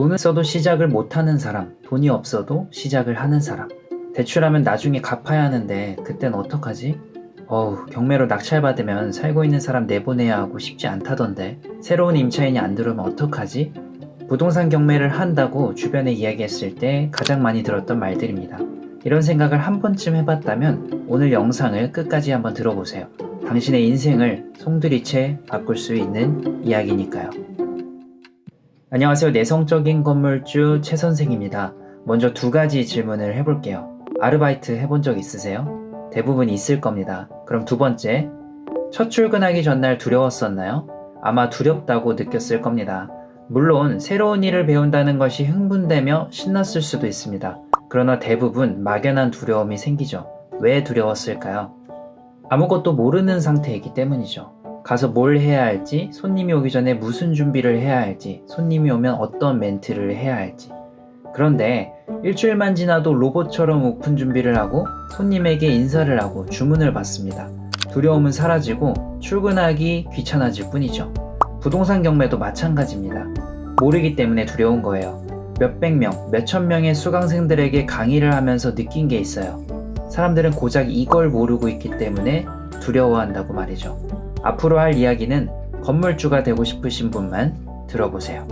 돈을 써도 시작을 못하는 사람, 돈이 없어도 시작을 하는 사람. 대출하면 나중에 갚아야 하는데 그땐 어떡하지? 경매로 낙찰받으면 살고 있는 사람 내보내야 하고 쉽지 않다던데 새로운 임차인이 안 들어오면 어떡하지? 부동산 경매를 한다고 주변에 이야기했을 때 가장 많이 들었던 말들입니다. 이런 생각을 한 번쯤 해봤다면 오늘 영상을 끝까지 한번 들어보세요. 당신의 인생을 송두리째 바꿀 수 있는 이야기니까요. 안녕하세요. 내성적인 건물주 최 선생입니다. 먼저 두 가지 질문을 해볼게요. 아르바이트 해본 적 있으세요? 대부분 있을 겁니다. 그럼 두 번째, 첫 출근하기 전날 두려웠었나요? 아마 두렵다고 느꼈을 겁니다. 물론 새로운 일을 배운다는 것이 흥분되며 신났을 수도 있습니다. 그러나 대부분 막연한 두려움이 생기죠. 왜 두려웠을까요? 아무것도 모르는 상태이기 때문이죠. 가서 뭘 해야 할지, 손님이 오기 전에 무슨 준비를 해야 할지, 손님이 오면 어떤 멘트를 해야 할지. 그런데 일주일만 지나도 로봇처럼 오픈 준비를 하고 손님에게 인사를 하고 주문을 받습니다. 두려움은 사라지고 출근하기 귀찮아질 뿐이죠. 부동산 경매도 마찬가지입니다. 모르기 때문에 두려운 거예요. 몇백 명, 몇천 명의 수강생들에게 강의를 하면서 느낀 게 있어요. 사람들은 고작 이걸 모르고 있기 때문에 두려워한다고 말이죠. 앞으로 할 이야기는 건물주가 되고 싶으신 분만 들어보세요.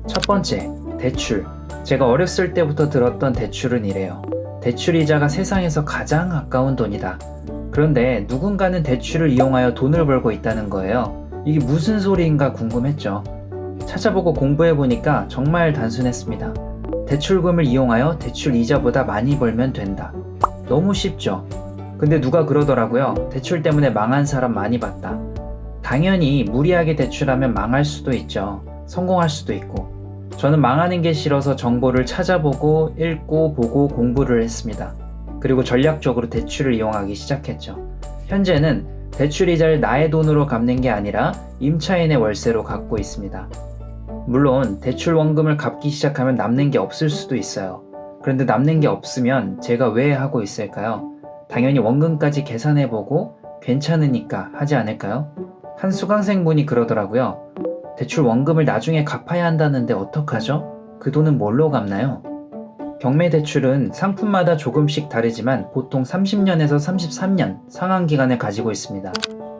첫 번째, 대출. 제가 어렸을 때부터 들었던 대출은 이래요. 대출 이자가 세상에서 가장 아까운 돈이다. 그런데 누군가는 대출을 이용하여 돈을 벌고 있다는 거예요. 이게 무슨 소리인가 궁금했죠. 찾아보고 공부해보니까 정말 단순했습니다. 대출금을 이용하여 대출 이자보다 많이 벌면 된다. 너무 쉽죠? 근데 누가 그러더라고요. 대출 때문에 망한 사람 많이 봤다. 당연히 무리하게 대출하면 망할 수도 있죠. 성공할 수도 있고. 저는 망하는 게 싫어서 정보를 찾아보고 읽고 보고 공부를 했습니다. 그리고 전략적으로 대출을 이용하기 시작했죠. 현재는 대출 이자를 나의 돈으로 갚는 게 아니라 임차인의 월세로 갚고 있습니다. 물론 대출 원금을 갚기 시작하면 남는 게 없을 수도 있어요. 그런데 남는 게 없으면 제가 왜 하고 있을까요? 당연히 원금까지 계산해보고 괜찮으니까 하지 않을까요? 한 수강생분이 그러더라고요. 대출 원금을 나중에 갚아야 한다는데 어떡하죠? 그 돈은 뭘로 갚나요? 경매 대출은 상품마다 조금씩 다르지만 보통 30년에서 33년 상환기간을 가지고 있습니다.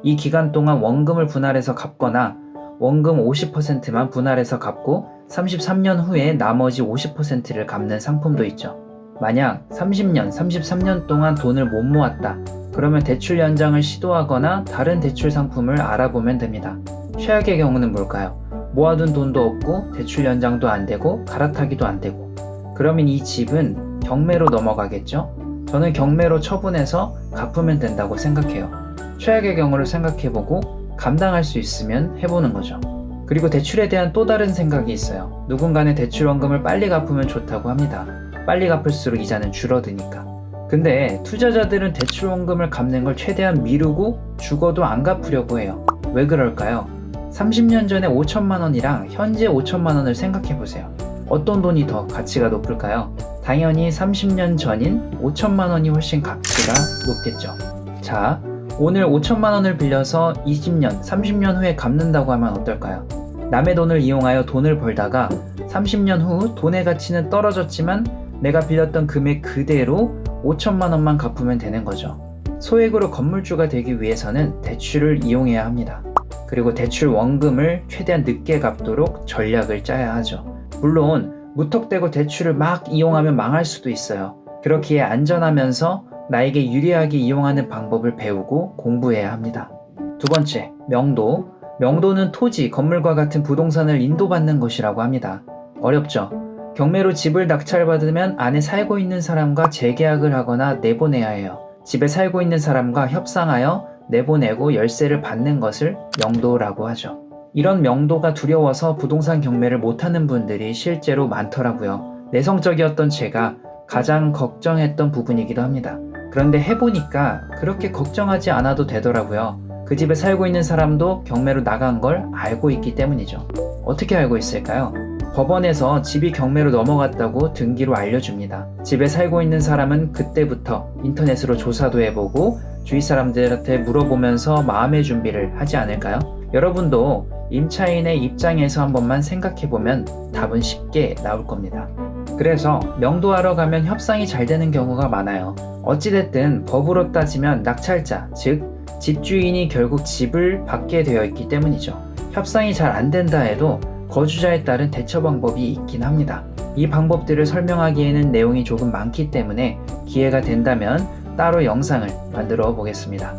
이 기간 동안 원금을 분할해서 갚거나 원금 50%만 분할해서 갚고 33년 후에 나머지 50%를 갚는 상품도 있죠. 만약 30년, 33년 동안 돈을 못 모았다. 그러면 대출 연장을 시도하거나 다른 대출 상품을 알아보면 됩니다. 최악의 경우는 뭘까요? 모아둔 돈도 없고 대출 연장도 안 되고 갈아타기도 안 되고. 그러면 이 집은 경매로 넘어가겠죠? 저는 경매로 처분해서 갚으면 된다고 생각해요. 최악의 경우를 생각해보고 감당할 수 있으면 해보는 거죠. 그리고 대출에 대한 또 다른 생각이 있어요. 누군가는 대출 원금을 빨리 갚으면 좋다고 합니다. 빨리 갚을수록 이자는 줄어드니까. 근데 투자자들은 대출 원금을 갚는 걸 최대한 미루고 죽어도 안 갚으려고 해요. 왜 그럴까요? 30년 전에 5천만 원이랑 현재 5천만 원을 생각해보세요. 어떤 돈이 더 가치가 높을까요? 당연히 30년 전인 5천만 원이 훨씬 가치가 높겠죠. 자, 오늘 5천만 원을 빌려서 20년, 30년 후에 갚는다고 하면 어떨까요? 남의 돈을 이용하여 돈을 벌다가 30년 후 돈의 가치는 떨어졌지만 내가 빌렸던 금액 그대로 5천만 원만 갚으면 되는 거죠. 소액으로 건물주가 되기 위해서는 대출을 이용해야 합니다. 그리고 대출 원금을 최대한 늦게 갚도록 전략을 짜야 하죠. 물론 무턱대고 대출을 막 이용하면 망할 수도 있어요. 그렇기에 안전하면서 나에게 유리하게 이용하는 방법을 배우고 공부해야 합니다. 두 번째, 명도. 명도는 토지, 건물과 같은 부동산을 인도받는 것이라고 합니다. 어렵죠? 경매로 집을 낙찰받으면 안에 살고 있는 사람과 재계약을 하거나 내보내야 해요. 집에 살고 있는 사람과 협상하여 내보내고 열세를 받는 것을 명도라고 하죠. 이런 명도가 두려워서 부동산 경매를 못하는 분들이 실제로 많더라고요. 내성적이었던 제가 가장 걱정했던 부분이기도 합니다. 그런데 해보니까 그렇게 걱정하지 않아도 되더라고요. 그 집에 살고 있는 사람도 경매로 나간 걸 알고 있기 때문이죠. 어떻게 알고 있을까요? 법원에서 집이 경매로 넘어갔다고 등기로 알려줍니다. 집에 살고 있는 사람은 그때부터 인터넷으로 조사도 해보고 주위 사람들한테 물어보면서 마음의 준비를 하지 않을까요? 여러분도 임차인의 입장에서 한 번만 생각해보면 답은 쉽게 나올 겁니다. 그래서 명도하러 가면 협상이 잘 되는 경우가 많아요. 어찌됐든 법으로 따지면 낙찰자, 즉 집주인이 결국 집을 받게 되어 있기 때문이죠. 협상이 잘 안 된다 해도 거주자에 따른 대처 방법이 있긴 합니다. 이 방법들을 설명하기에는 내용이 조금 많기 때문에 기회가 된다면 따로 영상을 만들어 보겠습니다.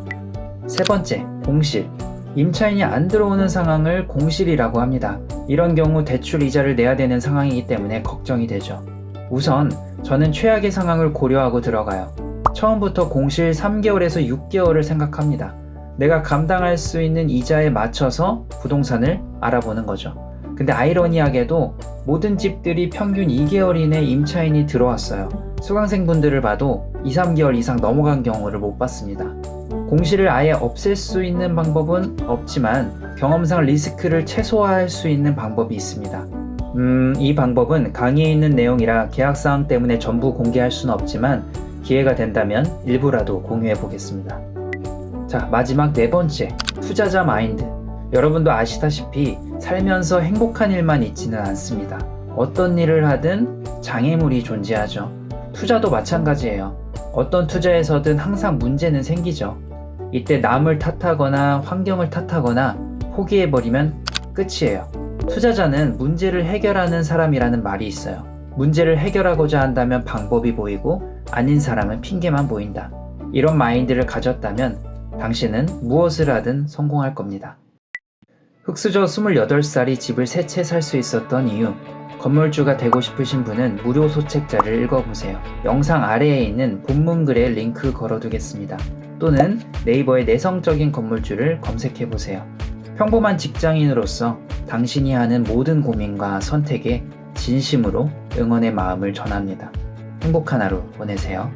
세 번째, 공실. 임차인이 안 들어오는 상황을 공실이라고 합니다. 이런 경우 대출 이자를 내야 되는 상황이기 때문에 걱정이 되죠. 우선 저는 최악의 상황을 고려하고 들어가요. 처음부터 공실 3개월에서 6개월을 생각합니다. 내가 감당할 수 있는 이자에 맞춰서 부동산을 알아보는 거죠. 근데 아이러니하게도 모든 집들이 평균 2개월 이내 임차인이 들어왔어요. 수강생분들을 봐도 2, 3개월 이상 넘어간 경우를 못 봤습니다. 공실을 아예 없앨 수 있는 방법은 없지만 경험상 리스크를 최소화할 수 있는 방법이 있습니다. 이 방법은 강의에 있는 내용이라 계약사항 때문에 전부 공개할 수는 없지만 기회가 된다면 일부라도 공유해 보겠습니다. 자, 마지막 네 번째, 투자자 마인드. 여러분도 아시다시피 살면서 행복한 일만 있지는 않습니다. 어떤 일을 하든 장애물이 존재하죠. 투자도 마찬가지예요. 어떤 투자에서든 항상 문제는 생기죠. 이때 남을 탓하거나 환경을 탓하거나 포기해버리면 끝이에요. 투자자는 문제를 해결하는 사람이라는 말이 있어요. 문제를 해결하고자 한다면 방법이 보이고 아닌 사람은 핑계만 보인다. 이런 마인드를 가졌다면 당신은 무엇을 하든 성공할 겁니다. 흑수저 28살이 집을 3채 살 수 있었던 이유. 건물주가 되고 싶으신 분은 무료 소책자를 읽어보세요. 영상 아래에 있는 본문글에 링크 걸어두겠습니다. 또는 네이버에 내성적인 건물주를 검색해보세요. 평범한 직장인으로서 당신이 하는 모든 고민과 선택에 진심으로 응원의 마음을 전합니다. 행복한 하루 보내세요.